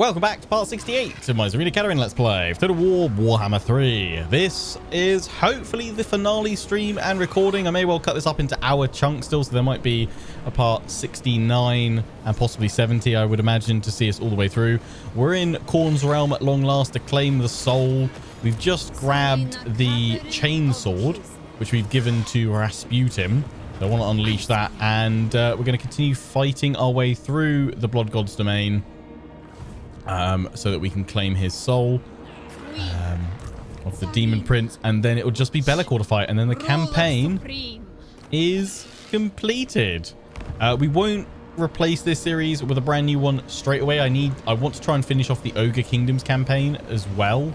Welcome back to part 68 of my Tzarina Katarin Let's Play Total War Warhammer 3. This is hopefully the finale stream and recording. I may well cut this up into hour chunks still, so there might be a part 69 and possibly 70, I would imagine, to see us all the way through. We're in Khorne's realm at long last to claim the soul. We've just grabbed the chainsword, which we've given to Rasputin. So I want to unleash that, and we're going to continue fighting our way through the Blood God's domain. So that we can claim his soul of the Demon Prince, and then it will just be Be'lakor to fight, and then the campaign is completed. We won't replace this series with a brand new one straight away. I want to try and finish off the Ogre Kingdoms campaign as well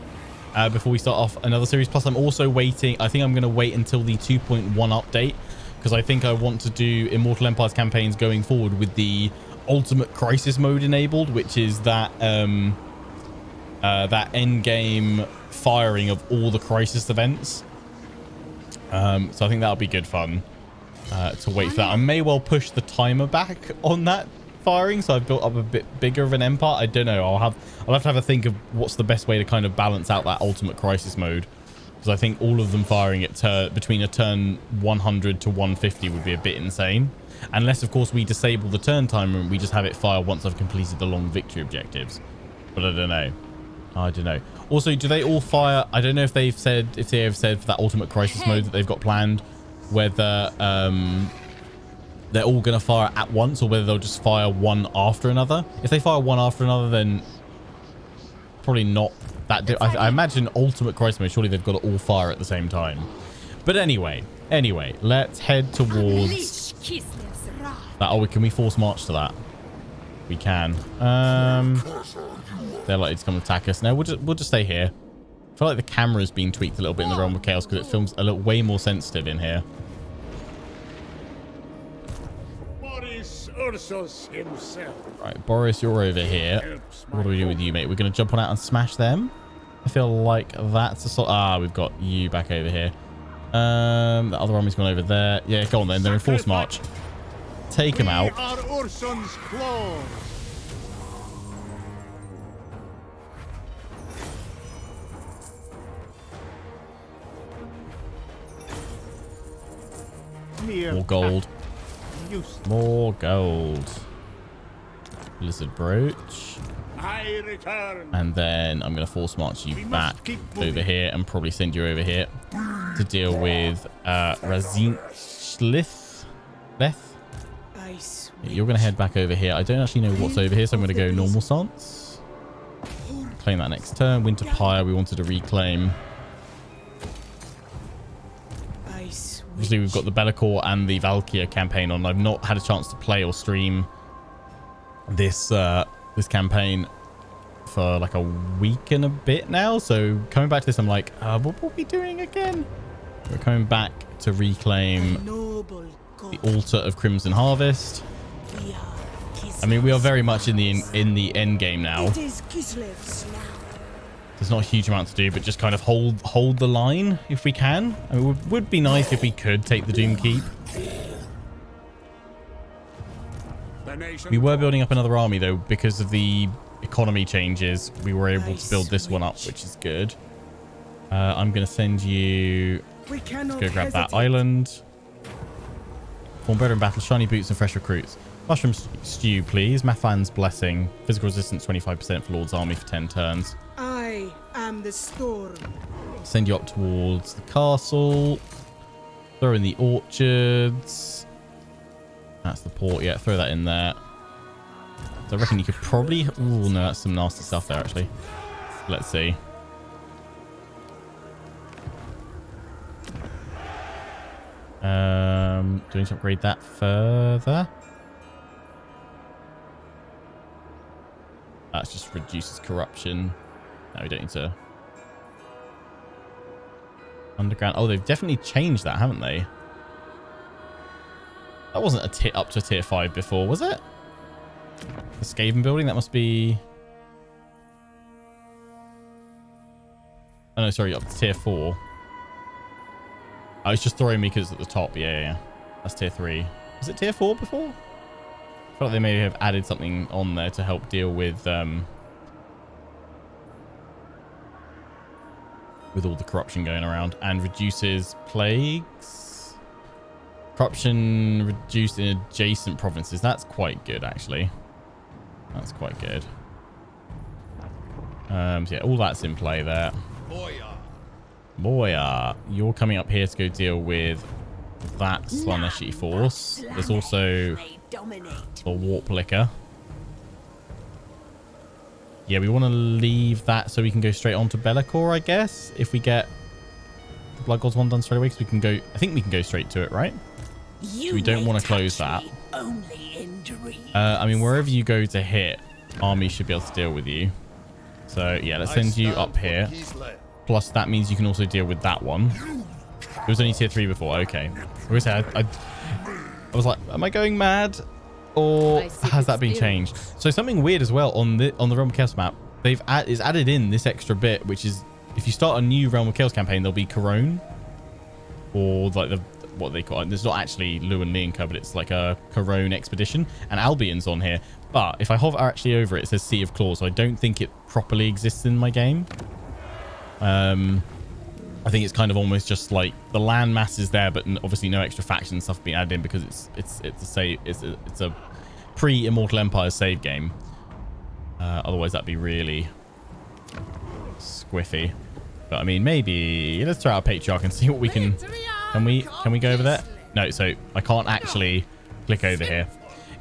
before we start off another series. Plus, I'm also waiting. I think I'm going to wait until the 2.1 update, because I think I want to do Immortal Empires campaigns going forward with the ultimate crisis mode enabled, which is that that end game firing of all the crisis events. So I think that'll be good fun to wait for that. I may well push the timer back on that firing, so I've built up a bit bigger of an empire. I don't know. I'll have to have a think of what's the best way to kind of balance out that ultimate crisis mode, because I think all of them firing at between a turn 100 to 150 would be a bit insane. Unless, of course, we disable the turn timer and we just have it fire once I've completed the long victory objectives. But I don't know. I don't know. Also, do they all fire? I don't know if they have said for that ultimate crisis mode that they've got planned, whether they're all going to fire at once or whether they'll just fire one after another. If they fire one after another, then probably not that. I imagine ultimate crisis mode, surely they've got to all fire at the same time. But anyway, let's head towards that. Oh, can we force march to that? We can. They're likely to come attack us. No, we'll just stay here. I feel like the camera's been tweaked a little bit in the Realm of Chaos because it films a little way more sensitive in here. Boris Ursus himself. Right, Boris, you're over here. What do we do with you, mate? We're going to jump on out and smash them. I feel like that's a sort. Ah, we've got you back over here. The other army's gone over there. Yeah, go on then. They're in force march. Take him out. More gold. More gold. Blizzard brooch. And then I'm going to force march you back over here and probably send you over here to deal with Razin Schlith. You're going to head back over here. I don't actually know what's over here, so I'm going to go normal stance. Claim that next turn. Winter Pyre we wanted to reclaim. Obviously, we've got the Be'lakor and the Valkyr campaign on. I've not had a chance to play or stream this campaign for like a week and a bit now. So coming back to this, I'm like, what are we doing again? We're coming back to reclaim the altar of Crimson Harvest. I mean, we are very much in the end game now. There's not a huge amount to do, but just kind of hold the line if we can. I mean, it would be nice if we could take the Doom Keep. We were building up another army though, because of the economy changes. We were able to build this one up, which is good. I'm going to send you. Let's go grab that island. Form better in battle, shiny boots and fresh recruits. Mushroom stew, please. Mathan's blessing. Physical resistance 25% for Lord's army for 10 turns. I am the storm. Send you up towards the castle. Throw in the orchards. That's the port. Yeah, throw that in there. So I reckon you could probably. Oh no, that's some nasty stuff there actually. Let's see. Do we need to upgrade that further? That just reduces corruption. No, we don't need to. Underground. Oh, they've definitely changed that, haven't they? That wasn't up to tier 5 before, was it? The Skaven building? That must be. Oh no, sorry, up to tier 4. Oh, it's just throwing me because it's at the top. Yeah. That's tier 3. Was it tier 4 before? I feel like they may have added something on there to help deal with with all the corruption going around, and reduces plagues. Corruption reduced in adjacent provinces. That's quite good, actually. That's quite good. So yeah, all that's in play there. Boya, you're coming up here to go deal with that Slaneshi force. There's also a Warp Liquor. Yeah, we want to leave that so we can go straight on to Be'lakor, I guess. If we get the Blood Gods one done straight away, because we can go... I think we can go straight to it, right? So we don't want to close that. I mean, wherever you go to hit, army should be able to deal with you. So, yeah, let's send you up here. Plus, that means you can also deal with that one. It was only tier 3 before. Okay. I was like, am I going mad? Or has that been changed? So something weird as well on the Realm of Chaos map, is added in this extra bit, which is if you start a new Realm of Chaos campaign, there'll be Corone, or like what they call it. There's not actually Luan Leonka, but it's like a Corone expedition, and Albion's on here. But if I hover actually over it, it says Sea of Claws, so I don't think it properly exists in my game. I think it's kind of almost just like the land mass is there, but obviously no extra faction stuff being added in because it's a pre-Immortal Empire save game. Otherwise that'd be really squiffy. But I mean, maybe let's throw out a Patriarch and see what we can. Can we go over there? No, so I can't actually click over here.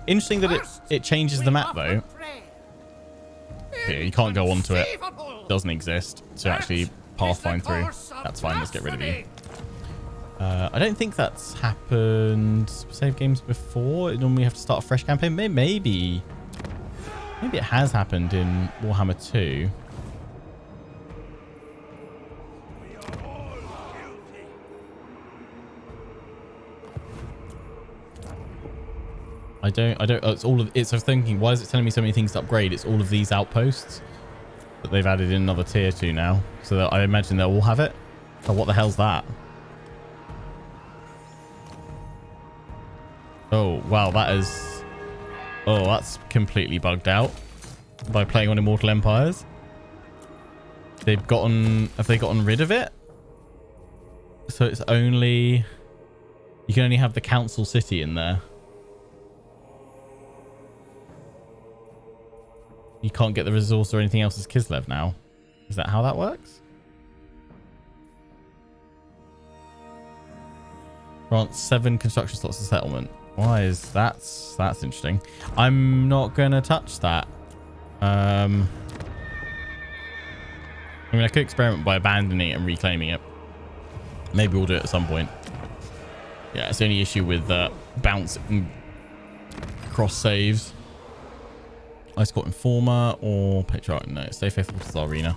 Interesting that it changes the map though. Here, you can't go onto it. Doesn't exist to actually pathfind through. That's fine. Let's get rid of you. I don't think that's happened save games before. It normally have to start a fresh campaign. Maybe it has happened in Warhammer 2. I don't. It's all of. It's. I'm thinking. Why is it telling me so many things to upgrade? It's all of these outposts that they've added in another tier 2 now. So that I imagine they'll all have it. Oh, what the hell's that? Oh wow, that is. Oh, that's completely bugged out by playing on Immortal Empires. Have they gotten rid of it? So it's only. You can only have the council city in there. You can't get the resource or anything else as Kislev now. Is that how that works? Grant 7 construction slots to settlement. Why is that's interesting. I'm not gonna touch that. I mean, I could experiment by abandoning it and reclaiming it. Maybe we'll do it at some point. Yeah, it's the only issue with bouncing cross saves. Ice Court Informer or Patriarch. No, stay faithful to Tzarina.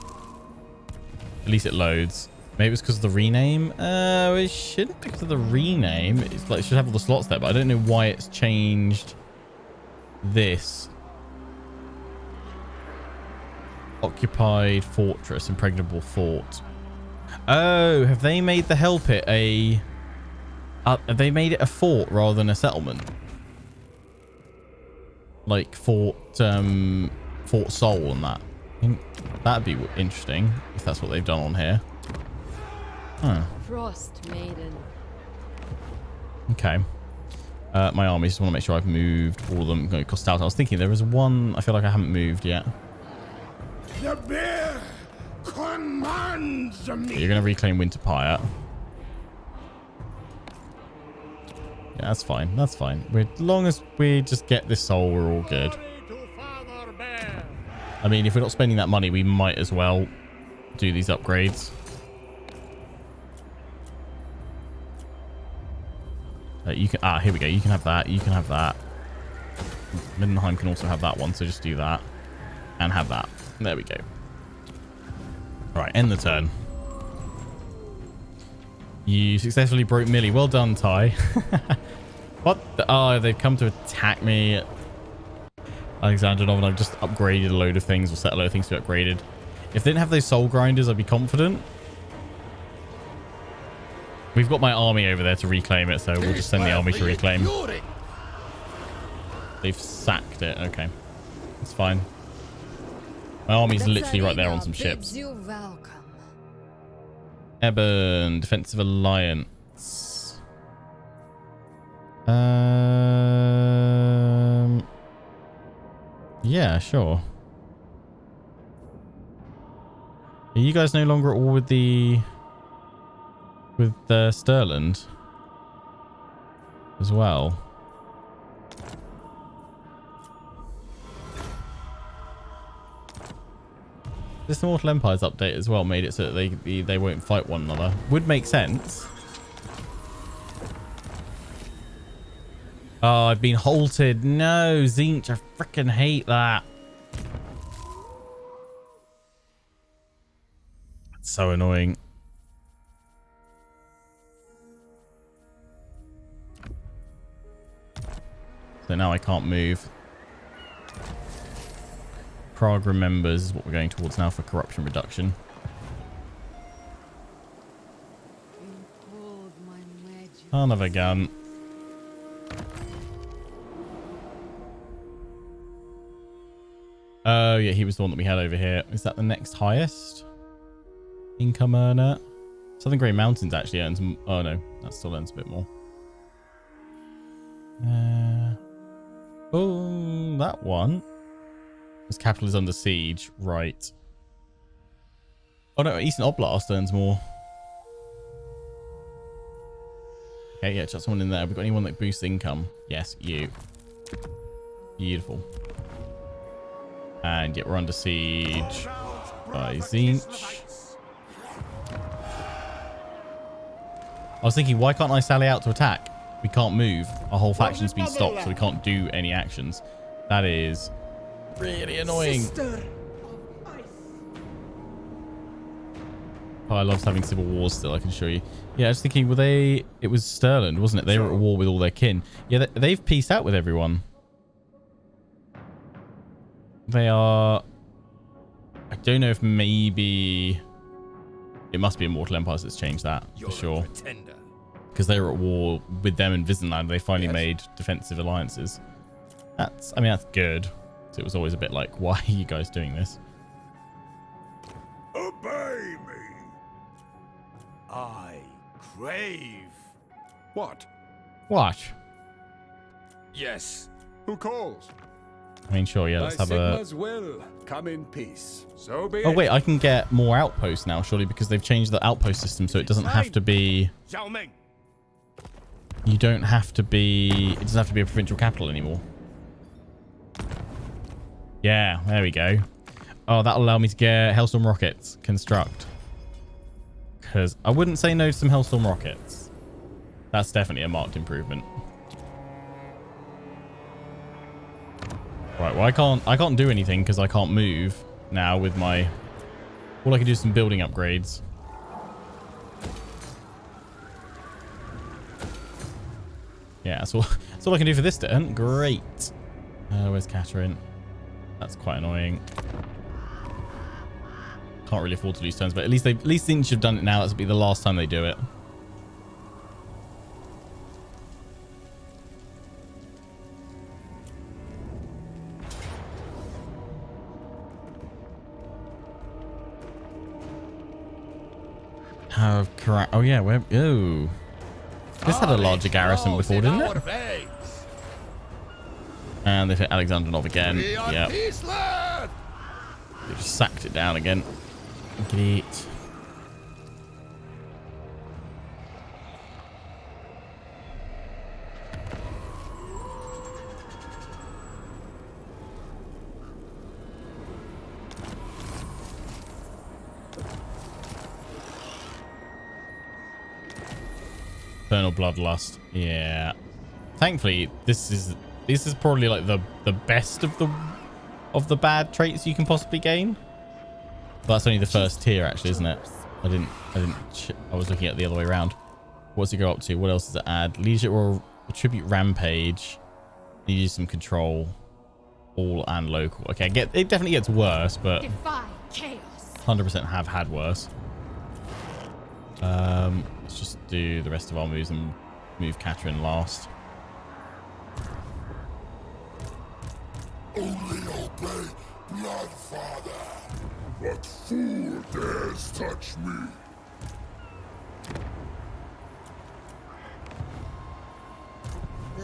At least it loads. Maybe it's because of the rename. It shouldn't be because of the rename. It's like it should have all the slots there, but I don't know why it's changed this. Occupied Fortress, Impregnable Fort. Oh, have they made the Hell Pit a... have they made it a fort rather than a settlement? Like Fort Soul and that. I think that'd be interesting if that's what they've done on here. Huh. Frost Maiden. Okay. My army, just want to make sure I've moved all of them. Go cost out. I was thinking there was one I feel like I haven't moved yet. The bear commands me. You're going to reclaim Winterpire. Yeah, that's fine. That's fine. As long as we just get this soul, we're all good. I mean, if we're not spending that money, we might as well do these upgrades. You can. Here we go. You can have that. You can have that. Middenheim can also have that one. So just do that and have that. There we go. All right, end the turn. You successfully broke Millie. Well done, Ty. What? Oh, they've come to attack me. Alexander Novan, I've just upgraded a load of things, or set a load of things to be upgraded. If they didn't have those soul grinders, I'd be confident. We've got my army over there to reclaim it, so we'll just send the army to reclaim. They've sacked it. Okay. It's fine. My army's literally right there on some ships. Eben, Defensive Alliance. Yeah, sure. Are you guys no longer at war with the Stirland as well? This Immortal Empires update as well made it so that they won't fight one another. Would make sense. Oh, I've been halted. No, Zinch, I freaking hate that. It's so annoying. So now I can't move. Prague remembers is what we're going towards now for corruption reduction. Son of a gun. Oh yeah, he was the one that we had over here. Is that the next highest income earner? Southern Grey Mountains actually earns. Oh no, that still earns a bit more. Oh, that one. This capital is under siege, right? Oh no, Eastern Oblast earns more. Okay, yeah, just someone in there. We've got anyone that boosts income? Yes, you. Beautiful. And yet we're under siege by Zinch. I was thinking, why can't I sally out to attack? We can't move. Our whole faction's been stopped, so we can't do any actions. That is really annoying. Oh, I love having civil wars still, I can show you. Yeah, I was thinking, it was Stirland, wasn't it? They were at war with all their kin. Yeah, they've peaced out with everyone. They are... I don't know if maybe... It must be Immortal Empires that's changed that, for sure. Because they were at war with them in Visenland. They finally made defensive alliances. That's good. So it was always a bit like, why are you guys doing this? Obey me. I crave. What? What? Yes. Who calls? I mean, sure, yeah, let's have a... will come in peace. So be Oh, wait, I can get more outposts now, surely, because they've changed the outpost system, so it doesn't have to be... You don't have to be... It doesn't have to be a provincial capital anymore. Yeah, there we go. Oh, that'll allow me to get Hellstorm rockets. Construct. Because I wouldn't say no to some Hellstorm rockets. That's definitely a marked improvement. Right, well, I can't do anything because I can't move now with my... All I can do is some building upgrades. Yeah, that's all I can do for this turn. Great. Where's Katarin? That's quite annoying. Can't really afford to lose turns, but at least they should have done it now. This will be the last time they do it. Oh yeah, oh. This had a larger garrison before, didn't it? And they've hit Alexandrinov again. Yep. They just sacked it down again. Great. Infernal Bloodlust. Yeah. Thankfully, this is probably like the best of the bad traits you can possibly gain. But that's only the first tier, actually, isn't it? I was looking at it the other way around. What's it go up to? What else does it add? Leadership or attribute rampage. You use some control. All and local. Okay, it definitely gets worse, but 100% have had worse. Let's just do the rest of our moves and move Katarin last. Only obey Bloodfather. What fool dares touch me?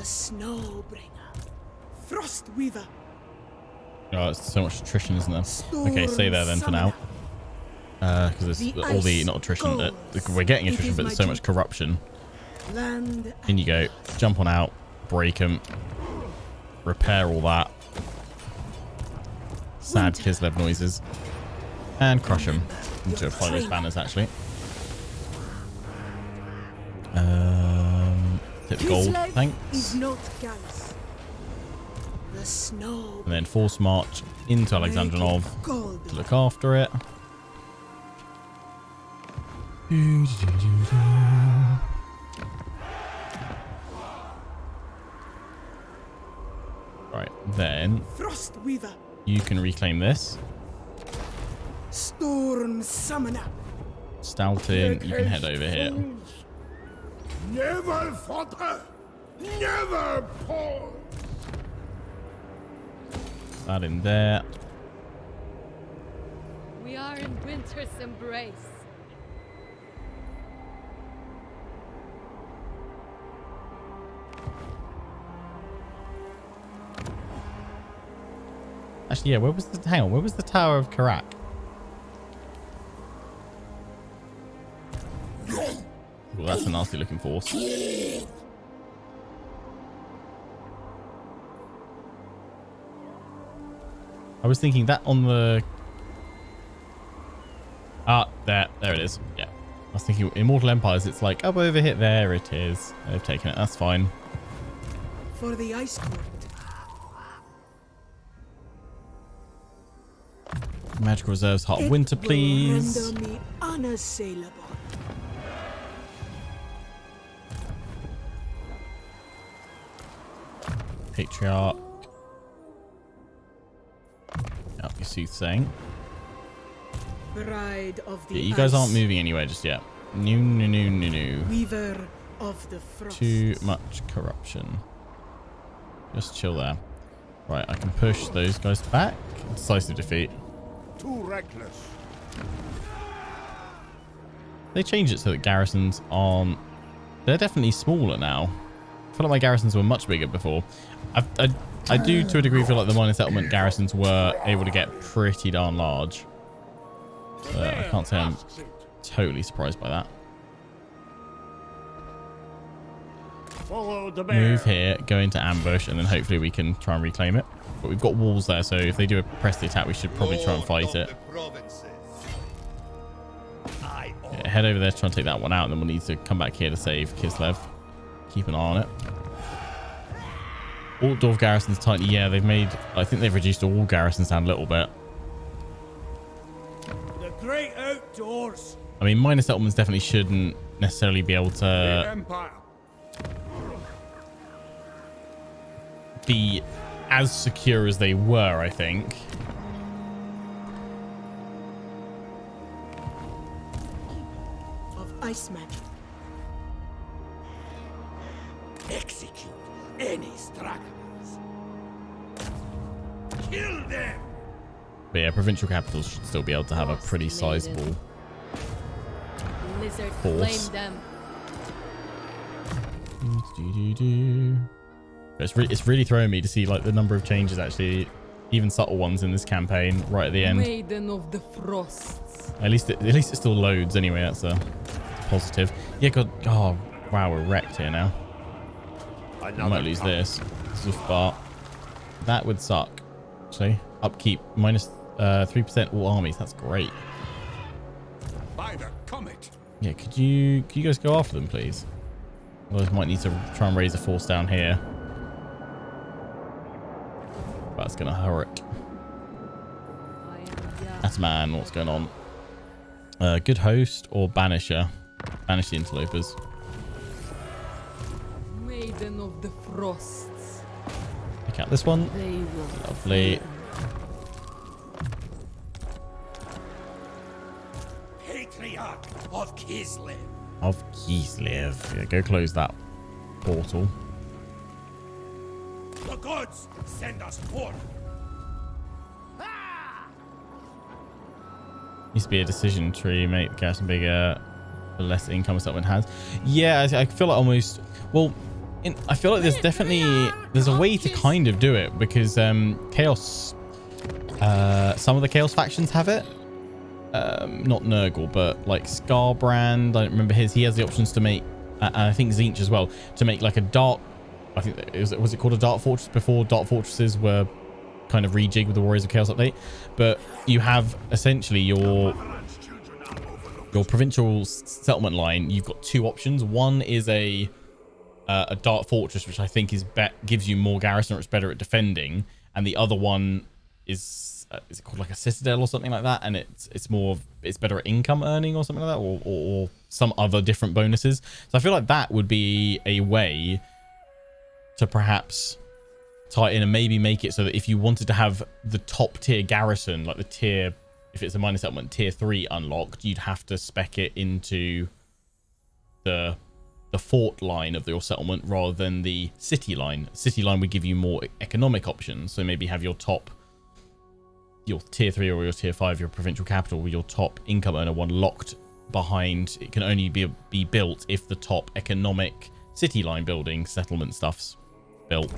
Snowbringer. Frostweaver. Oh, it's so much attrition, isn't there? Storm Okay, stay there then for now. Because it's all the, not attrition, we're getting attrition, but there's so much corruption. Land. In you go. Jump on out. Break them. Repair all that. Sad Kislev noises. And crush them. Need to apply those banners, actually. Hit the gold, thanks. And then force march into Alexandrinov to look after it. Right, then you can reclaim this. Storm Summoner. Stoughton, you can head over here. Never falter, never pause. That in there. We are in winter's embrace. Actually, yeah, where was the hang on, where was the Tower of Karak? Well, that's a nasty looking force. I was thinking that on the... Ah, there it is. Yeah. I was thinking Immortal Empires, it's like up over here. There it is. They've taken it. That's fine. For the Ice Court. Magical Reserves, Heart of Winter, please. Render me unassailable. Patriarch. Oh, you soothsaying. Bride of the Yeah, you guys ice. aren't moving anywhere just yet. No. Weaver of the frost. Too much corruption. Just chill there. Right, I can push those guys back. Decisive defeat. Too reckless. They changed it so that garrisons aren't... They're definitely smaller now. I feel like my garrisons were much bigger before. I do, to a degree, feel like the minor settlement garrisons were able to get pretty darn large. I can't say I'm totally surprised by that. Follow the bear. Move here, go into ambush, and then hopefully we can try and reclaim it. But we've got walls there, so if they do press the attack, we should probably try and fight it. Yeah, head over there to try and take that one out, and then we'll need to come back here to save Kislev. Keep an eye on it. Altdorf garrison's tiny. Yeah, they've made... I think they've reduced all garrisons down a little bit. The great outdoors. I mean, minor settlements definitely shouldn't necessarily be able to Empire. be as secure as they were, I think. Of ice magic. Execute any stragglers. Kill them. But yeah, provincial capitals should still be able to have a pretty sizable... Lizard Force. claim them. It's really throwing me to see like the number of changes, actually, even subtle ones in this campaign right at the end. Maiden of the frosts. At least it still loads anyway. That's a positive. Yeah, God. Oh, wow, we're wrecked here now. I might lose this. But that would suck. Actually, upkeep minus 3% all armies. That's great. By the comet. Yeah, could you guys go after them, please? Otherwise, might need to try and raise a force down here. That's gonna hurt. That's man. What's going on? Good host or banisher? Banish the interlopers. Maiden of the frosts. Pick out this one. They will Lovely. Patriarch of Kislev. Of Kislev. Yeah, go close that portal. The gods send us forth. Needs to be a decision tree. Make the garrison bigger. The less income a settlement has. Yeah, I feel like almost... Well, I feel like there's a way to kind of do it because Chaos, some of the Chaos factions have it. Not Nurgle, but like Scarbrand. I don't remember his. He has the options to make, and I think Tzeentch as well, to make like a dark. I think was it called a Dark Fortress before Dark Fortresses were kind of rejigged with the Warriors of Chaos update. But you have essentially your provincial settlement line. You've got two options. One is a Dark Fortress, which I think gives you more garrison, or it's better at defending, and the other one is it called like a Citadel or something like that, and it's better at income earning or something like that, or some other different bonuses. So I feel like that would be a way to perhaps tie in and maybe make it so that if you wanted to have the top tier garrison, like the tier, if it's a minor settlement, tier 3 unlocked, you'd have to spec it into the fort line of your settlement rather than the city line. City line would give you more economic options. So maybe have your tier 3 or your tier 5, your provincial capital, with your top income earner one locked behind. It can only be built if the top economic city line building settlement stuff's built.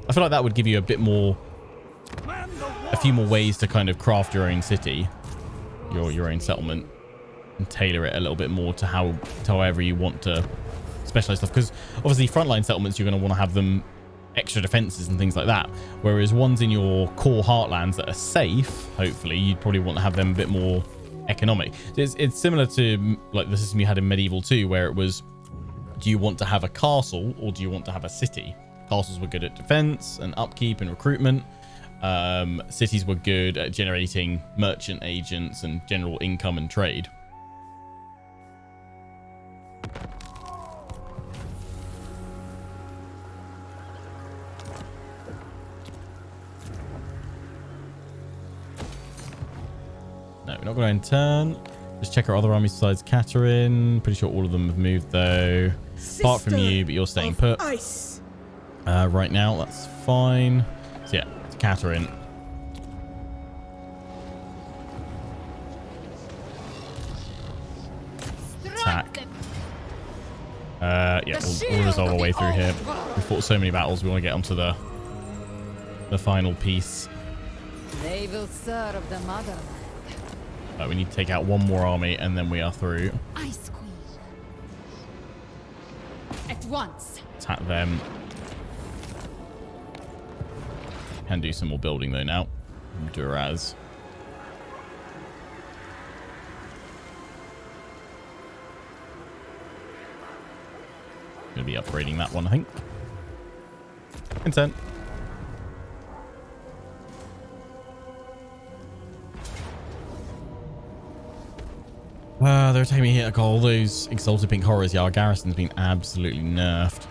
I feel like that would give you a few more ways to kind of craft your own city, your own settlement, and tailor it a little bit more to however you want to specialize stuff. Because obviously frontline settlements, you're going to want to have them extra defenses and things like that, whereas ones in your core heartlands that are safe, hopefully you'd probably want to have them a bit more economic. It's similar to like the system you had in Medieval 2, where it was, do you want to have a castle or do you want to have a city? Castles were good at defense and upkeep and recruitment. Cities were good at generating merchant agents and general income and trade. No, we're not going to turn. Just check our other armies besides Katarin. Pretty sure all of them have moved though. Apart from you, but you're staying put. Ice. Right now, that's fine. So yeah, it's Katarin. Attack. Yeah, we'll resolve our way through here. We fought so many battles, we want to get onto the final piece. They will serve the motherland. We need to take out one more army and then we are through. Ice Queen. At once. Attack them. Can do some more building though now. Duraz. Gonna be upgrading that one, I think. Consent. They're taking me here. All those exalted pink horrors. Yeah, our garrison's been absolutely nerfed.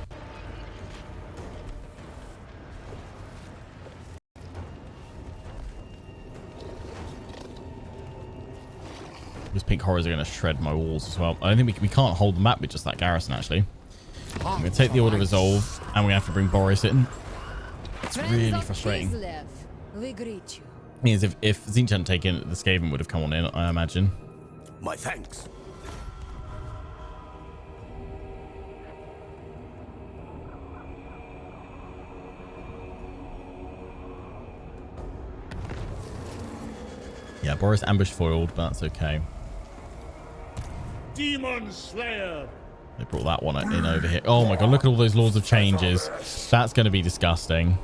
Those pink horrors are going to shred my walls as well. I don't think we can't hold them back with just that garrison, actually. I'm going to take the order resolve, and we have to bring Boris in. It's really frustrating. Kislev, we greet you. Means if Tzeentch hadn't taken it, the Skaven would have come on in, I imagine. My thanks. Yeah, Boris ambush foiled, but that's okay. Demon Slayer. They brought that one in over here. Oh my god, look at all those Lords of Changes. That's going to be disgusting.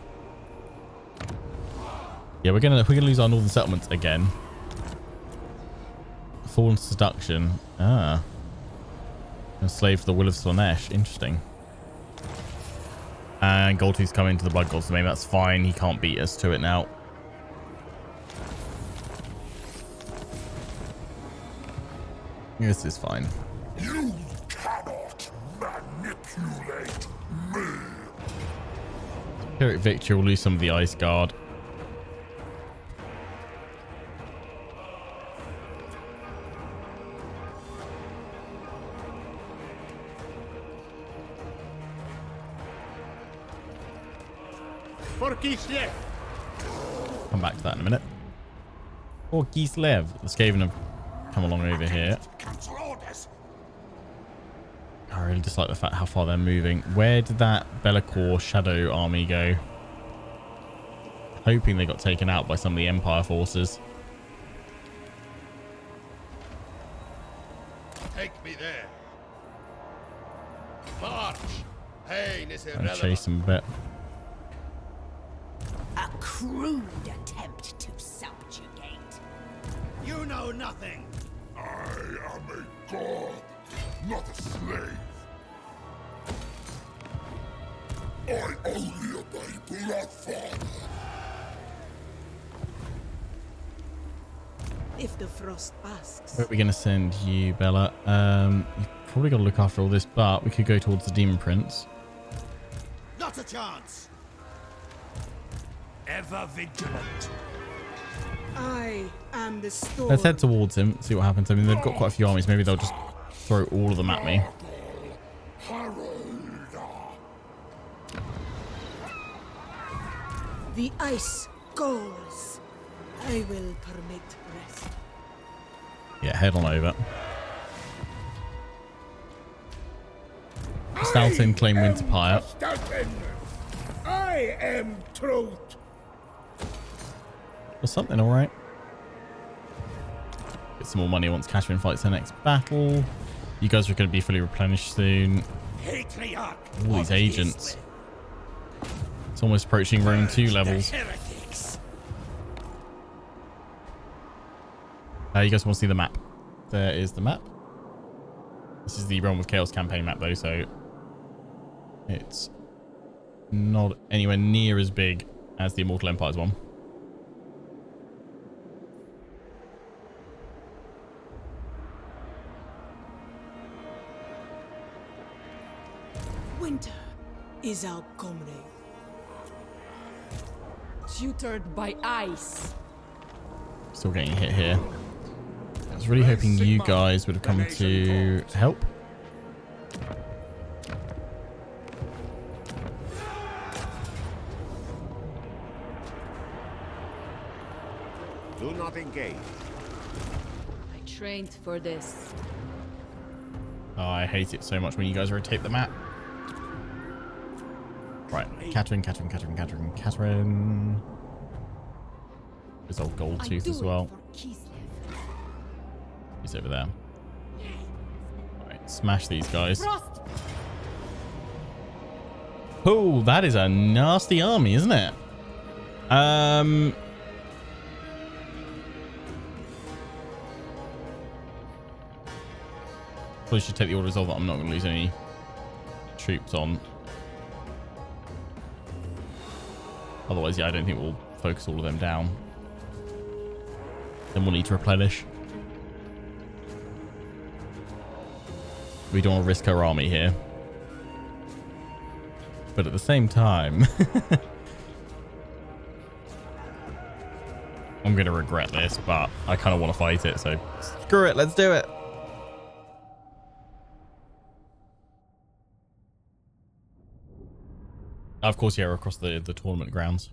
Yeah, we're gonna lose our northern settlements again. Fallen Seduction. Ah. A slave for the will of Slanesh. Interesting. And Goldtooth's coming to the Blood Gods domain. That's fine. He can't beat us to it now. This is fine. You cannot manipulate me. Pyrrhic Victory will lose some of the Ice Guard. For Kislev. Come back to that in a minute. Or Kislev. The Skaven have come along over here. Cancel orders. I really dislike the fact how far they're moving. Where did that Be'lakor Shadow army go? Hoping they got taken out by some of the Empire forces. Take me there. March. Pain is And irrelevant. chase them a bit. A crude attempt to subjugate. You know nothing. I am a god, not a slave. I only obey Bloodfather. If the frost asks. Where are we going to send you, Bella? You've probably got to look after all this, but we could go towards the Demon Prince. Not a chance. Ever vigilant. I am the storm. Let's head towards him, see what happens. I mean, they've got quite a few armies. Maybe they'll just throw all of them at me. The ice calls. I will permit rest. Yeah, head on over. Stalton claim Winterpire. I am truth. Or something, alright. Get some more money once Katarin fights her next battle. You guys are going to be fully replenished soon. Patriarch. All these agents. It's almost approaching Rome 2 levels. Heretics. You guys want to see the map? There is the map. This is the Realm of Chaos campaign map though, so it's not anywhere near as big as the Immortal Empires one. Winter is our comrade. Tutored by ice. Still getting hit here. I was really hoping you guys would have come to help. Do not engage. I trained for this. Oh, I hate it so much when you guys rotate the map. Right, Katarin. There's old gold tooth as well. He's over there. Alright, smash these guys. Frost. Oh, that is a nasty army, isn't it? Probably should take the order resolve that I'm not going to lose any troops on. Otherwise, yeah, I don't think we'll focus all of them down. Then we'll need to replenish. We don't want to risk our army here. But at the same time, I'm going to regret this, but I kind of want to fight it. So screw it. Let's do it. Of course, yeah, we're across the tournament grounds.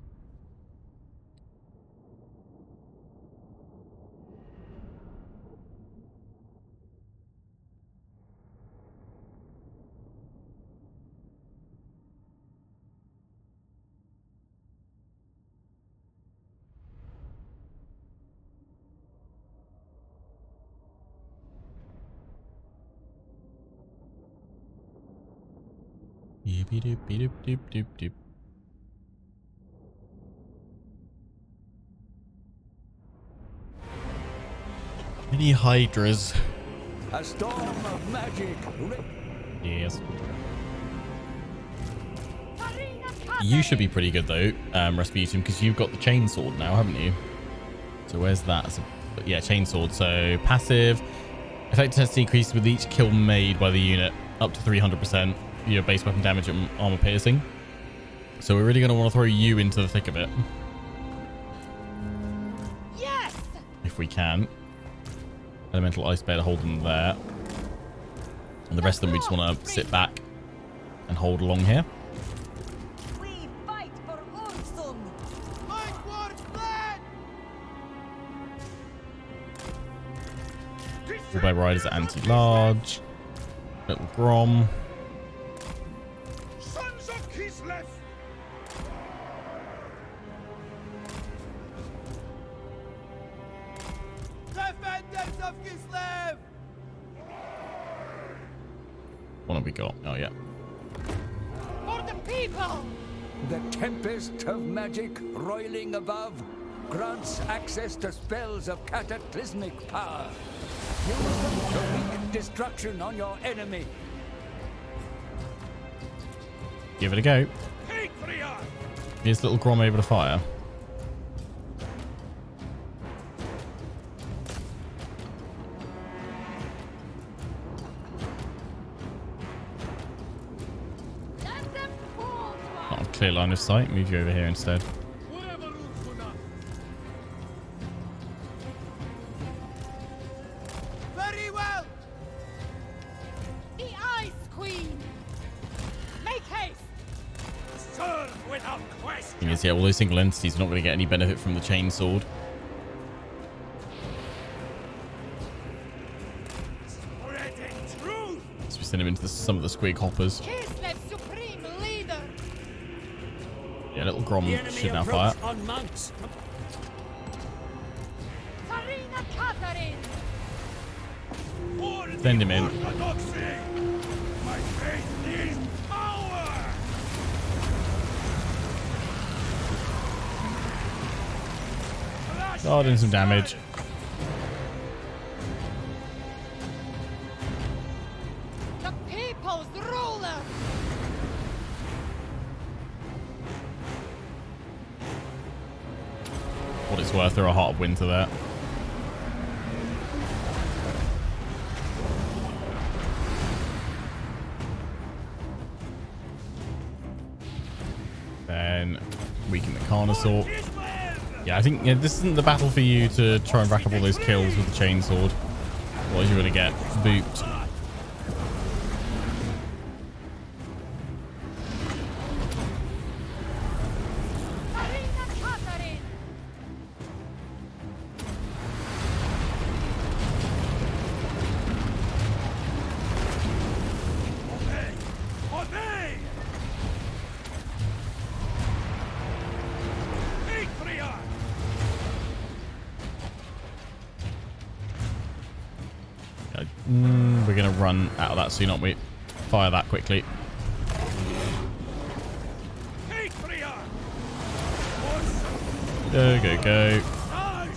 Doop. Many hydras. A storm of magic. Yes. You should be pretty good though, Rasputin, because you've got the chainsword now, haven't you? So where's that? So, yeah, chainsword. So passive. Effectiveness increased with each kill made by the unit up to 300%. Your base weapon damage and armor piercing. So we're really going to want to throw you into the thick of it. Yes. If we can. Elemental Ice Bear to hold them there. And the rest of them we just want to sit back and hold along here. We fight for Ursum. All by riders at anti-large. Little Grom. Sons of Kislev! Defenders of Kislev! What have we got? Oh, yeah. For the people! The tempest of magic roiling above grants access to spells of cataclysmic power. Use them to wreak destruction on your enemy. Give it a go. Is little Grom able to fire? Let them fall! Not a clear line of sight. Move you over here instead. Very well! The Ice Queen! Make haste! Serve without question! Thing is, yeah, all those single entities are not going to get any benefit from the chain sword. Spreading truth! So we send him into some of the squig hoppers. Kislev Supreme Leader! Yeah, little Grom should now fire. On mounts. Tzarina Katarin! For Send the him in. Orthodoxy! My faith is power! Oh, doing some damage. The people's ruler! What it's worth, they're a heart of winter there. Then weaken the Carnosaur. Yeah, I think this isn't the battle for you to try and rack up all those kills with the chainsword. What are you going to get? Booped. Tzarina Katarin! Obey! Obey! Patriarch! We're going to run out of that soon, aren't we? Fire that quickly. Patriarch! Go, go, go. Saj!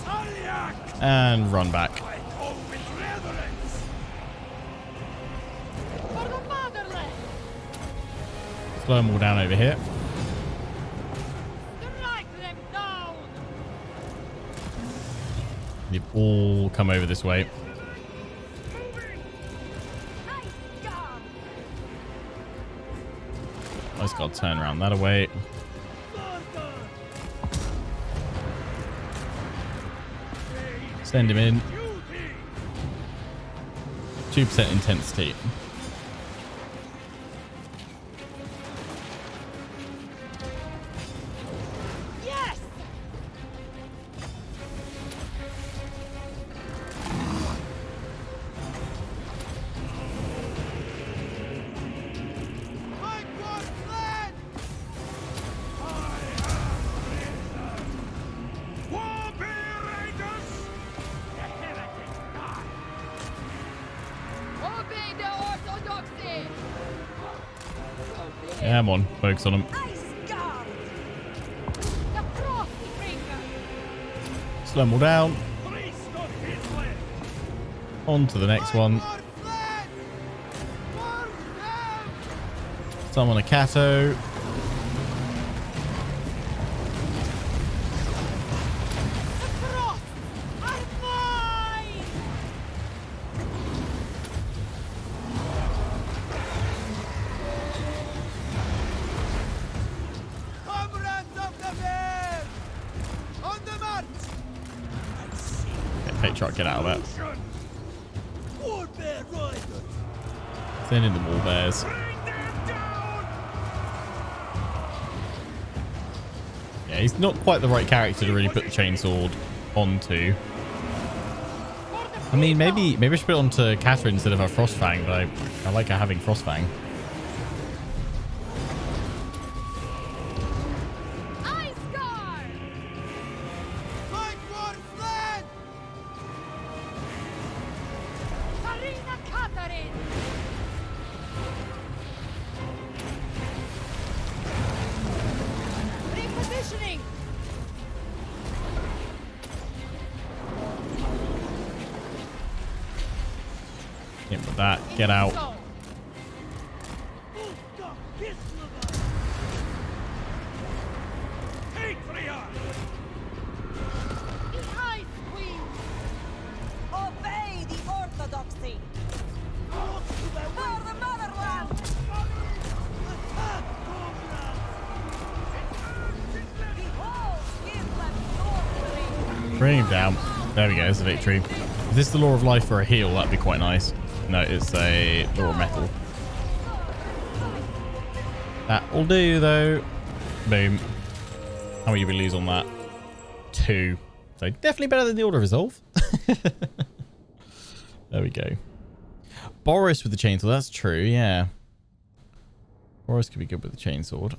Salyak! And run back. I go with reverence! For the motherland! Slow them all down over here. Strike them down! They've all come over this way. Nice gun! I just got to turn around that away. Send him in. 2% intensity. Yes! My God, fled! Obey the Orthodoxy! Yeah, come on. Focus on him. Ice Guard! The Frostbringer! Slow them all down. On to the next one. God, fled! Burn them! Summon a Cato. The Frost are mine! Comrades of the bear! On the march! Okay, Patriarch, get out of that. War bear riders! Send in the wall bears. Yeah, he's not quite the right character to really put the chainsword onto. For the I mean, maybe I should put it onto Katarin instead of her Frostfang, but I like her having Frostfang. Ice Guard! Fight for flag! Tzarina Katarin! Repositioning! Hit with that. Get out. So, Usta Kislev! Patriot! the Ice Queen! Obey the orthodoxy! For the motherland! Attack, comrades! Behold, Kislev sorcery! Bring him down. There we go. It's a victory. Is this the Law of Life for a heal? That'd be quite nice. No, it's a Law of Metal. That'll do, though. Boom. How many did we lose on that? 2. So definitely better than the Order of Resolve. There we go. Boris with the chainsaw. That's true, yeah. Boris could be good with the chainsword. I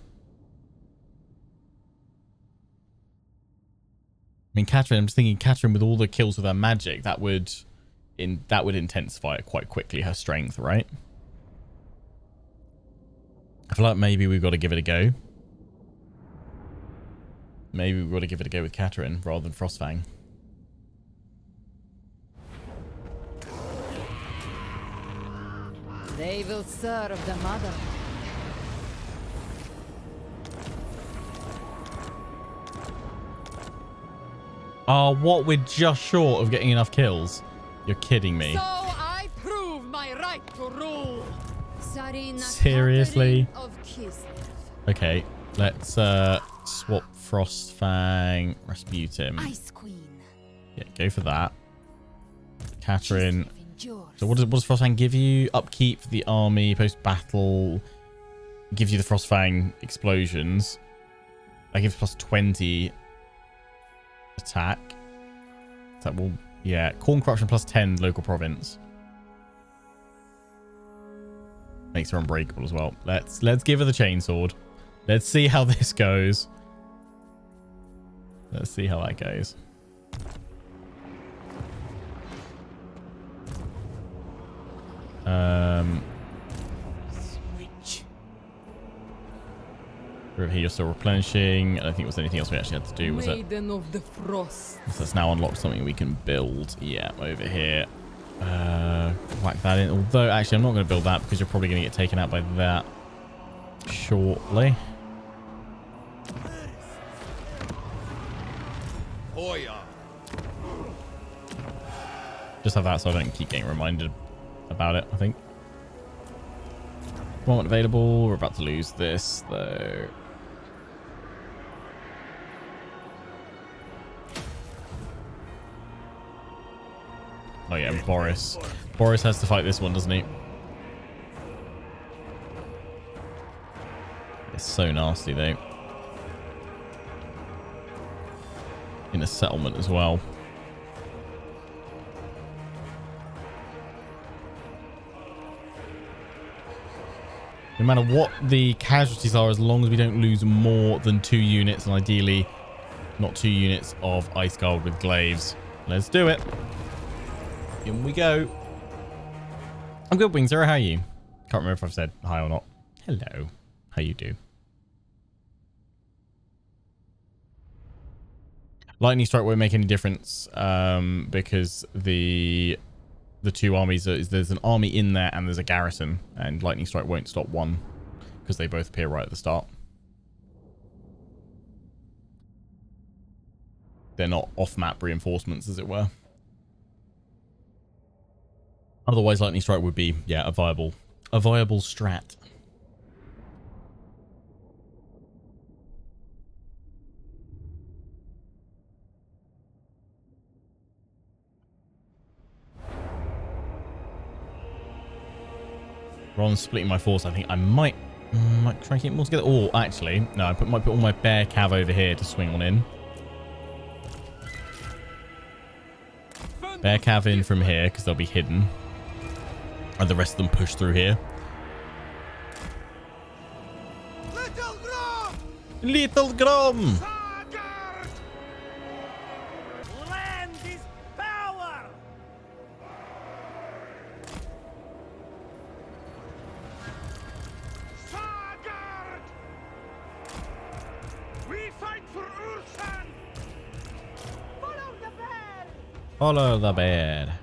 mean, Katarin, I'm just thinking Katarin with all the kills with her magic, that would intensify it quite quickly, her strength, right? I feel like maybe we've got to give it a go. Maybe we've got to give it a go with Katarin rather than Frostfang. They will serve the mother. Oh, what? We're just short of getting enough kills. You're kidding me. So I prove my right to rule. Tzarina Seriously? Katarin of Kislev. Okay, let's swap Frostfang, Rasputin. Ice Queen. Yeah, go for that. Katarin. Kislev endures. So what does Frostfang give you? Upkeep for the army, post-battle. Gives you the Frostfang explosions. That gives plus 20 attack. That will, yeah. Corn corruption plus 10 local province. Makes her unbreakable as well. Let's give her the chainsword. Let's see how this goes. Let's see how that goes. Switch. Over here you're still replenishing. I don't think there was anything else we actually had to do, was it? Maiden of the Frost. So that's now unlocked something we can build. Yeah, over here. Whack that in. Although, actually, I'm not going to build that because you're probably going to get taken out by that shortly. Hoya. Just have that so I don't keep getting reminded about it, I think. Moment available. We're about to lose this, though. Oh, yeah, and Boris. Boris has to fight this one, doesn't he? It's so nasty, though. In a settlement as well. No matter what the casualties are, as long as we don't lose more than 2 units, and ideally not 2 units of Ice Guard with glaives. Let's do it. In we go. I'm good, Wing Zero. How are you? Can't remember if I've said hi or not. Hello. How you do? Lightning Strike won't make any difference because the 2 armies, there's an army in there and there's a garrison, and Lightning Strike won't stop one because they both appear right at the start. They're not off-map reinforcements, as it were. Otherwise, Lightning Strike would be, yeah, a viable strat. Rather than splitting my force, I think I might try and keep them all together. Oh, actually, no, I might put all my bear cav over here to swing on in. Bear cav in from here because they'll be hidden. And the rest of them push through here. Little Grom! Little Grom! Sagard! Land is power! Sagard! We fight for Ursan! Follow the bear! Follow the bear.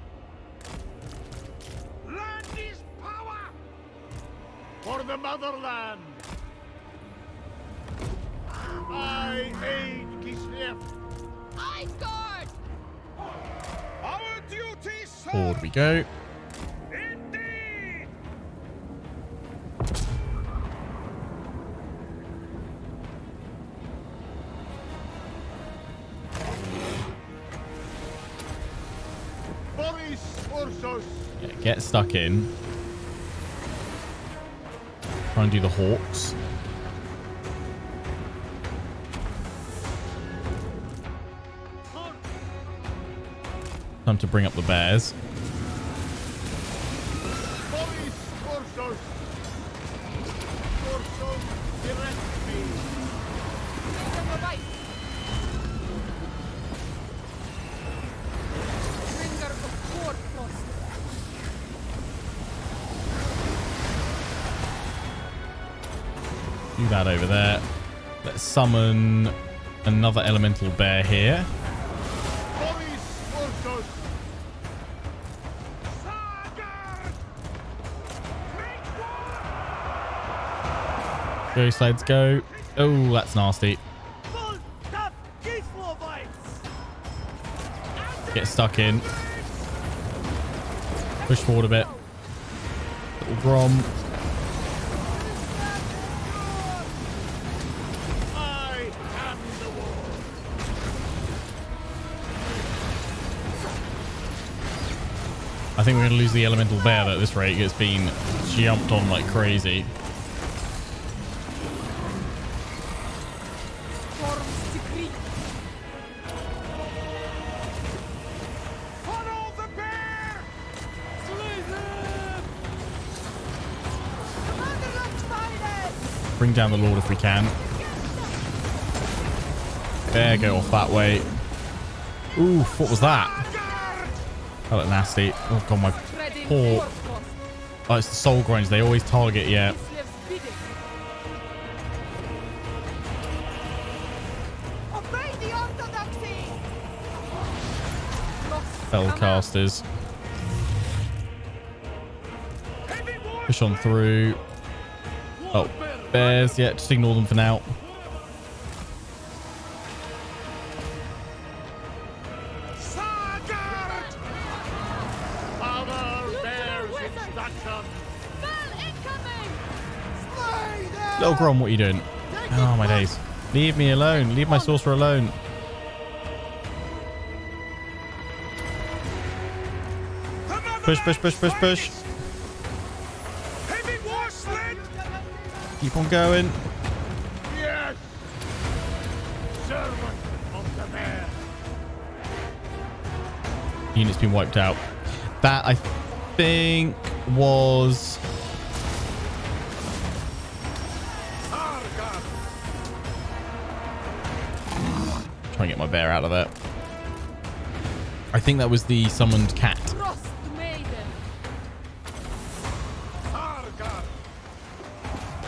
Land is power! For the motherland! I aid Kislev! I guard! Our duty, Forward we go. Indeed! Boris Ursus! Yeah, get stuck in. Try and do the hawks. Time to bring up the bears. Boris Ursus! Ursus, direct me! On the right! Bringer of court frost! Do that over there. Let's summon another elemental bear here. Boris Ursus! Sagard! Make war! Go, slides, go. Oh, that's nasty. Full tough Kislevites! Get stuck in. Push forward a bit. Little Grom. I am the war! I think we're going to lose the elemental bear at this rate. It's been jumped on like crazy. Storm's decree! Follow the bear! Slay them! Motherland finest! Bring down the Lord if we can. Bear, go off that way. Oof, what was that? That looked nasty. Oh god, my Treading poor... court frost! Oh, it's the soul grinds. They always target, yeah. Kislev's bidding! Obey the orthodoxy! Spellcasters. Heavy war! Push on through. Oh, bears. Yeah, just ignore them for now. Sagard! Our bear's instruction! Spell incoming! Slay them! Little Grom, what are you doing? Oh, my days. Leave me alone. Leave my sorcerer alone. Push, push, push, push, push. Heavy war sled! Keep on going. Yes! Servant of the bear! Unit's been wiped out. That, I think, was... Sargar! Try and get my bear out of there. I think that was the summoned cat. Frost maiden! Sargar!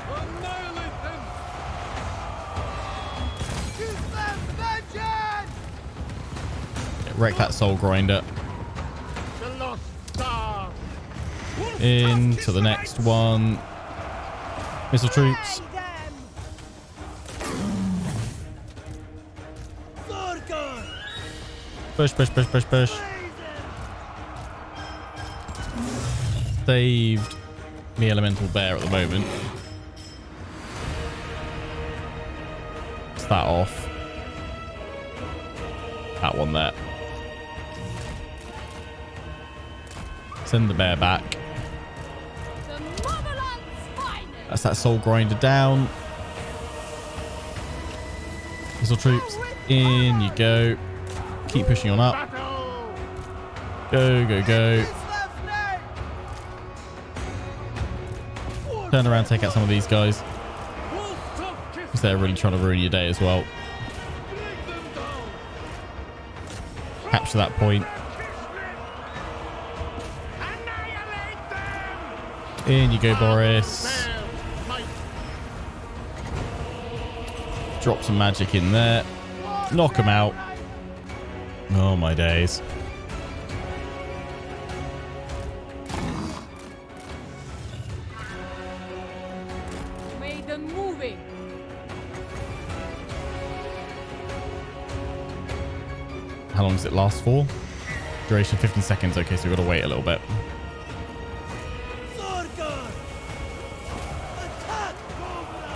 Annihilate them! Kislev vengeance! Wreck that soul grinder. The lost star! Into the next one. Missile troops. Slay them! Sargar! Push, push, push, push, push. Saved the elemental bear at the moment. It's that off. That one there. Send the bear back. The motherland's finest! That's that soul grinder down. Missile troops. In you go. Keep pushing on up. Battle! Go, go, go. Kislev's name! Turn around, take out some of these guys. Because they're really trying to ruin your day as well. Capture that point. In you go, Boris. Drop some magic in there. Knock him out. Oh, my days. Maiden moving. How long does it last for? Duration 15 seconds. Okay, so we've got to wait a little bit. Zorgar! Attack, Cobra!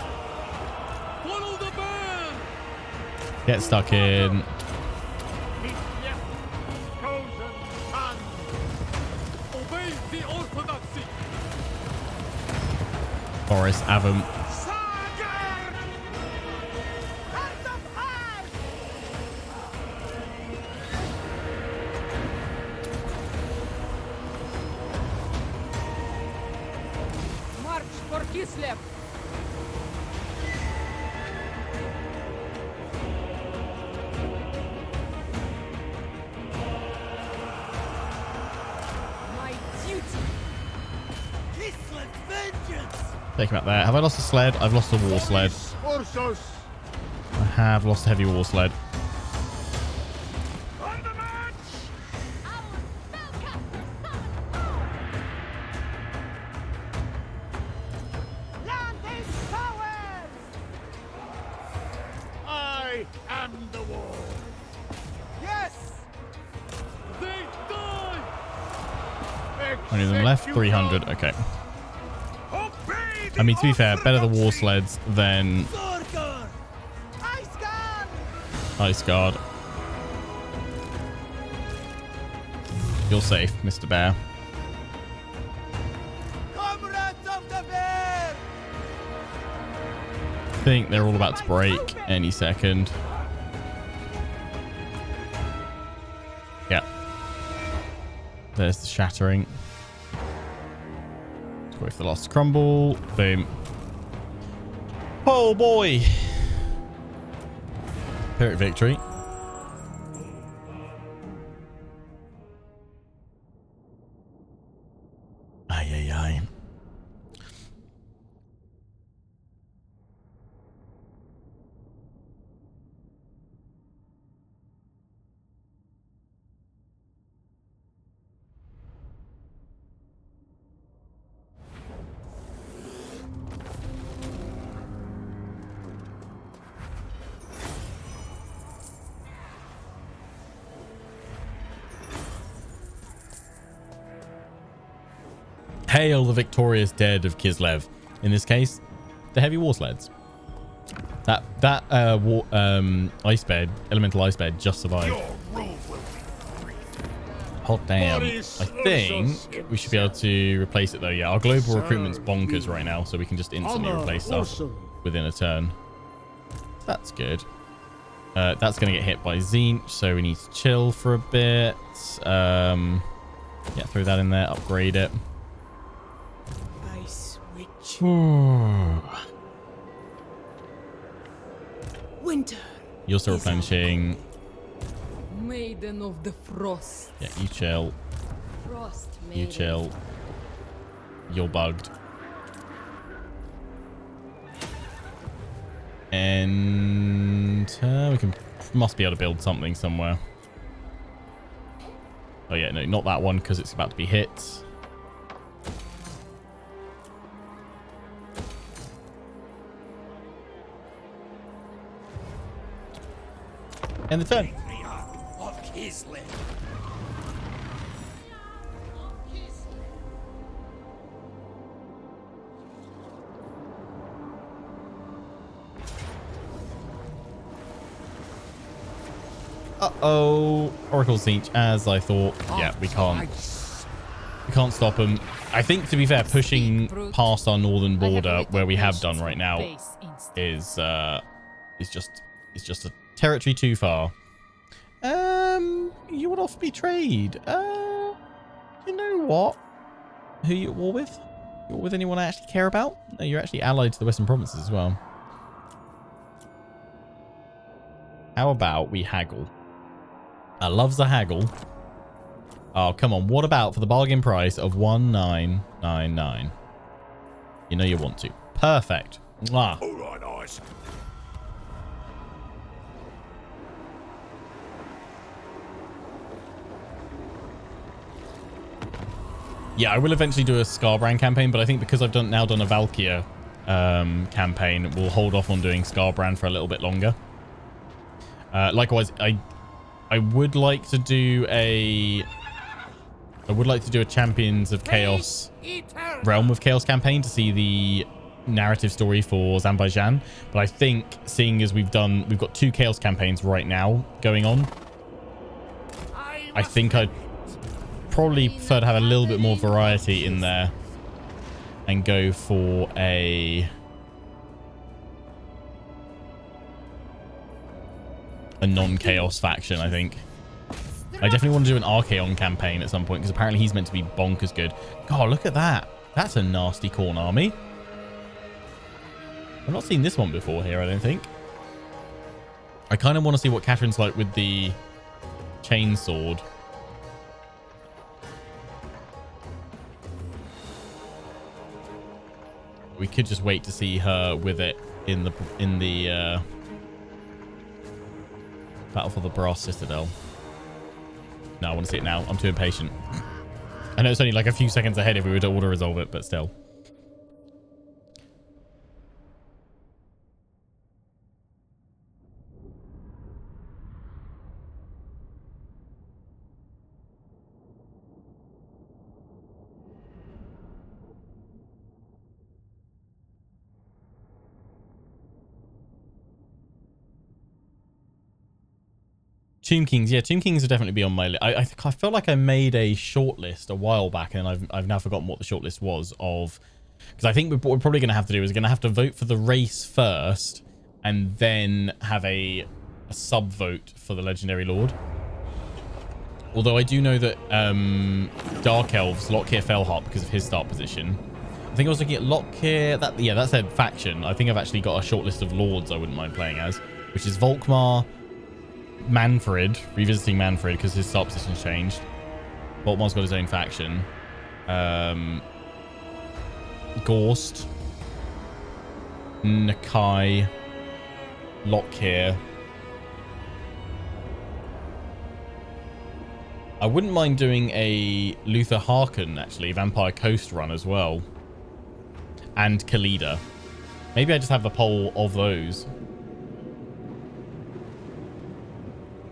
Follow the burn. Get stuck in. Chosen son. Obey the orthodoxy. Boris, Avum. Sagar! Hands up high! March for Kislev. My duty. Kislev's vengeance! Take him out there. Have I lost a sled? I've lost a war sled. Ursus! I have lost a heavy war sled. On the march! Land his powers! I am the war! Yes! They die. How many of them left? 300. Okay. Obey the I mean, to be fair, better the war orthodoxy. sleds than Zorgar! Ice gun! Ice Guard. You're safe, Mr. Bear. Comrades of the bear! I think they're all about to break any second. Yeah. There's the shattering. Let's wait for the last to crumble. Boom. Oh boy. Pyrrhic victory. Ay, ay, ay. Hail the victorious dead of Kislev. In this case, the heavy war sleds. That ice bed, elemental ice bed, just survived. Your rule will be Hot damn. I Boris think we should be able to replace it though. Yeah, our global recruitment's bonkers right now, so we can just instantly replace stuff within a turn. That's good. That's going to get hit by Zinch, so we need to chill for a bit. Yeah, throw that in there, upgrade it. Ice Witch. Winter. You're still is our replenishing. Maiden of the Frost. Yeah, you chill. Frost You maiden. chill. You're bugged. And we must be able to build something somewhere. Oh yeah, no, not that one because it's about to be hit. End the turn. Of Kislev! Uh-oh. Oracle Zinch, as I thought. Yeah, we can't. We can't stop them. I think, to be fair, pushing past our northern border, where we have done right now, is just a territory too far. You would offer me trade. what? Who you at war with? You at war with anyone I actually care about? No, you're actually allied to the Western Provinces as well. How about we haggle? I loves a haggle. Oh, come on. What about for the bargain price of 1999? You know you want to. Perfect. Mwah. All right, eyes. Yeah, I will eventually do a Scarbrand campaign, but I think because I've now done a Valkyr campaign, we'll hold off on doing Scarbrand for a little bit longer. Likewise, I would like to do a Champions of Chaos, Realm of Chaos campaign to see the narrative story for Azerbaijan. But I think seeing as we've got 2 Chaos campaigns right now going on, I think I'd probably prefer to have a little bit more variety in there and go for a non-chaos faction. I think I definitely want to do an Archaon campaign at some point, because apparently he's meant to be bonkers good. God, look at that. That's a nasty Khorne army. I've not seen this one before here, I don't think. I kind of want to see what Katarin's like with the chainsword. We could just wait to see her with it in the Battle for the Brass Citadel. No, I want to see it now. I'm too impatient. I know it's only like a few seconds ahead if we were to auto resolve it, but still. Tomb Kings, yeah, Tomb Kings will definitely be on my list. I felt like I made a shortlist a while back, and I've now forgotten what the shortlist was of, because I think what we're probably going to have to do is we're going to have to vote for the race first, and then have a sub-vote for the Legendary Lord. Although I do know that Dark Elves, Lockheer Fellheart, because of his start position. I think I was looking at Lockheer, that said faction. I think I've actually got a short list of lords I wouldn't mind playing as, which is Volkmar, Manfred, revisiting Manfred because his start position's changed. Volkmar's got his own faction. Gorst, Nakai, Lockheer. I wouldn't mind doing a Luther Harkon, actually, Vampire Coast run as well. And Khalida. Maybe I just have the poll of those.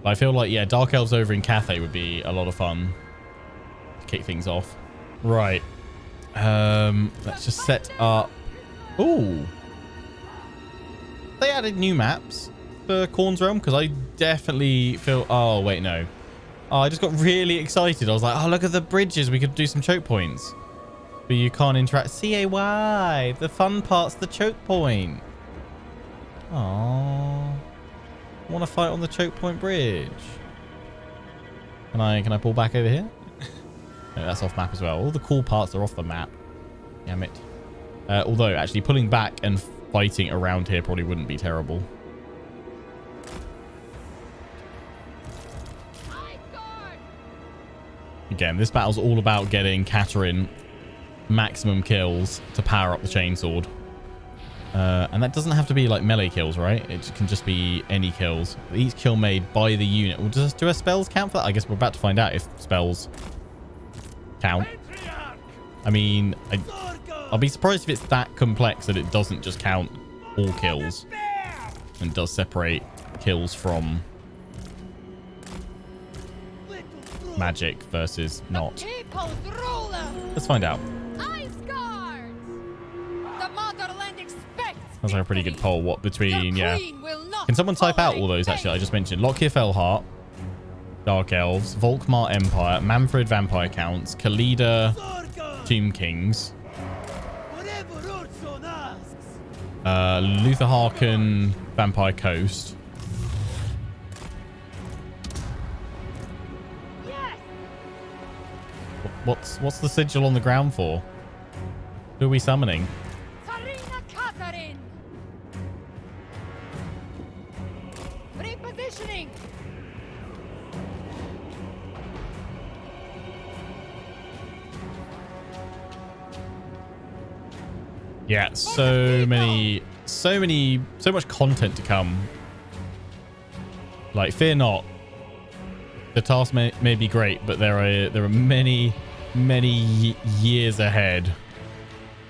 But I feel like, yeah, Dark Elves over in Cathay would be a lot of fun to kick things off. Right. Let's just set up... Ooh. They added new maps for Khorne's Realm, because I definitely feel... Oh, wait, no. Oh, I just got really excited. I was like, oh, look at the bridges. We could do some choke points. But you can't interact. CAY. The fun part's the choke point. Aww. I want to fight on the choke point bridge. Can I pull back over here? No, that's off map as well. All the cool parts are off the map. Damn it. Although, actually, pulling back and fighting around here probably wouldn't be terrible. Again, this battle's all about getting Katarin maximum kills to power up the chainsword. And that doesn't have to be like melee kills, right? It can just be any kills. Each kill made by the unit. Well, do our spells count for that? I guess we're about to find out if spells count. I mean, I'll be surprised if it's that complex that it doesn't just count all kills and does separate kills from magic versus not. Let's find out. That's like a pretty good poll. What between, yeah. Can someone type out all those, actually, I just mentioned? Lockheer Fellheart, Dark Elves, Volkmar Empire, Manfred Vampire Counts, Khalida Tomb Kings, Luther Harkon Vampire Coast. What's the sigil on the ground for? Who are we summoning? Tzarina Katarin. Repositioning. Yeah, so much content to come. Like, fear not. The task may be great, but there are many years ahead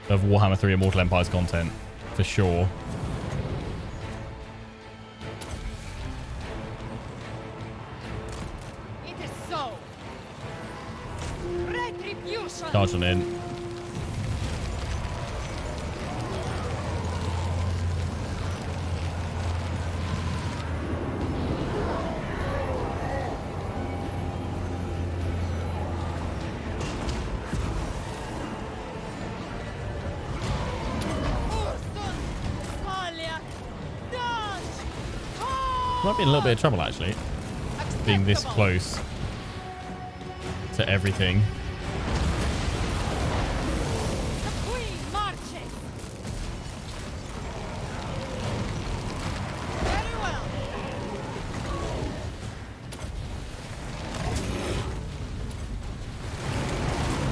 of Warhammer 3 Immortal Empires content, for sure. It is so. Retribution. Charge on in. Might be in a little bit of trouble, actually, being this close to everything. The queen marches. Very well.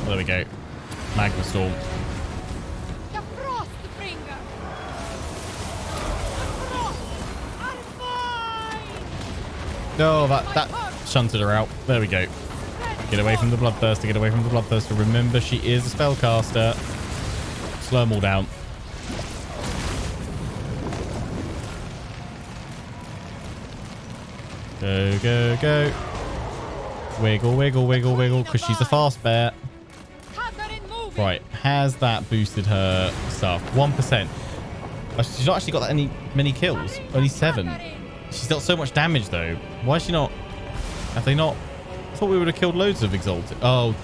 There we go. Magma Storm. The frost bringer. The frost are mine. No, that shunted her out. There we go. Get away from the Bloodthirster. Get away from the Bloodthirster. Remember, she is a spellcaster. Slow them all down. Go, go, go. Wiggle, wiggle, wiggle, wiggle, because she's a fast bear. Katarin moving. Right, has that boosted her stuff? 1%. She's not actually got that many kills. Only 7. She's dealt so much damage, though. Why is she not... Have they not... I thought we would have killed loads of Exalted. Oh,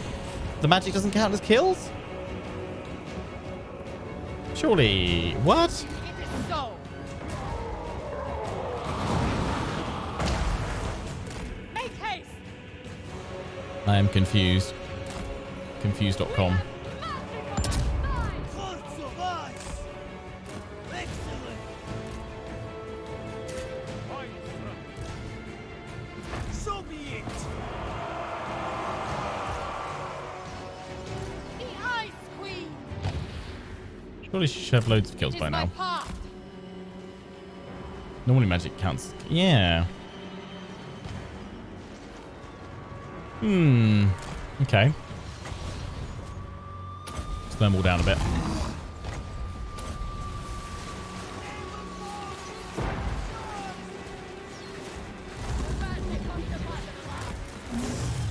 the magic doesn't count as kills? Surely. What? It is so. Make haste. I am confused. Confused.com. Hearts of ice! Excellent! So be it! The Ice Queen. Surely she should have loads of kills It is by my now. path. Normally magic counts. Yeah. Okay. Slow them all down a bit.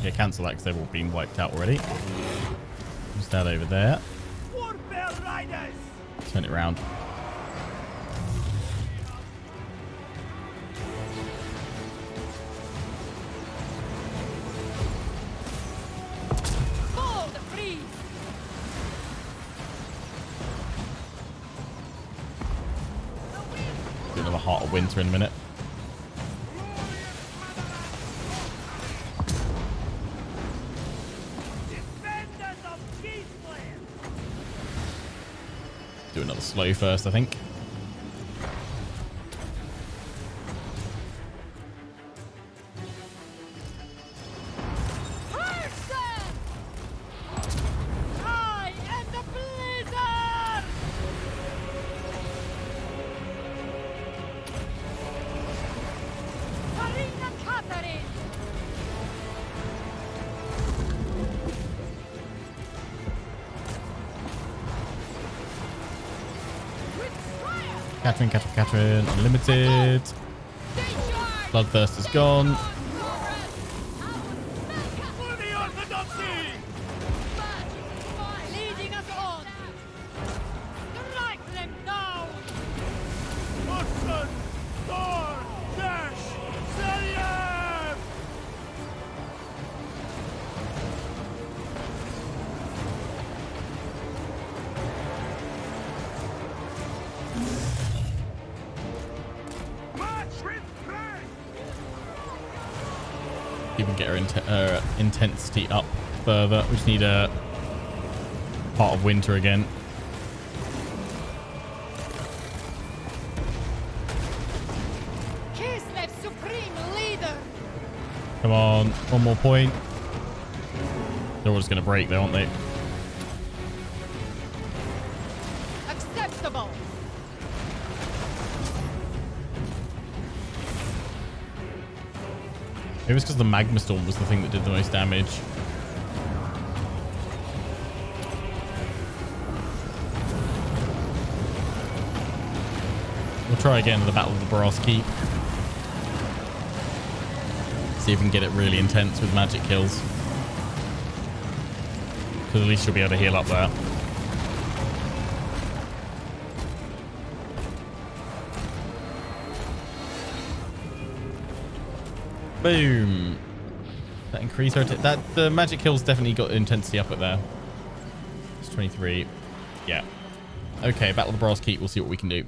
Yeah, cancel that because they've all been wiped out already. Just that over there. Warfare Riders! Turn it around. Cold freeze. Do another Heart of Winter in a minute. Defenders of Kislev! Do another slow first, I think. Person. I am the blizzard. Tzarina Katarin. With fire. Katarin, Unlimited. Bloodthirst is gone. For the Orthodoxy! Leading us on. Strike them down. Hudson! Thor! Dash! Selyev! March with pride! Even get her intensity up further. We just need a part of winter again. Kislev, supreme leader. Come on, one more point. They're all just going to break there, aren't they? Acceptable. Maybe it's because the magma storm was the thing that did the most damage. We'll try again at the Battle of the Brass Keep. See if we can get it really intense with magic kills. Because at least you'll be able to heal up there. Boom. That increased our the magic kills definitely got intensity up at there. It's 23. Yeah. Okay, Battle of the Brass Keep. We'll see what we can do.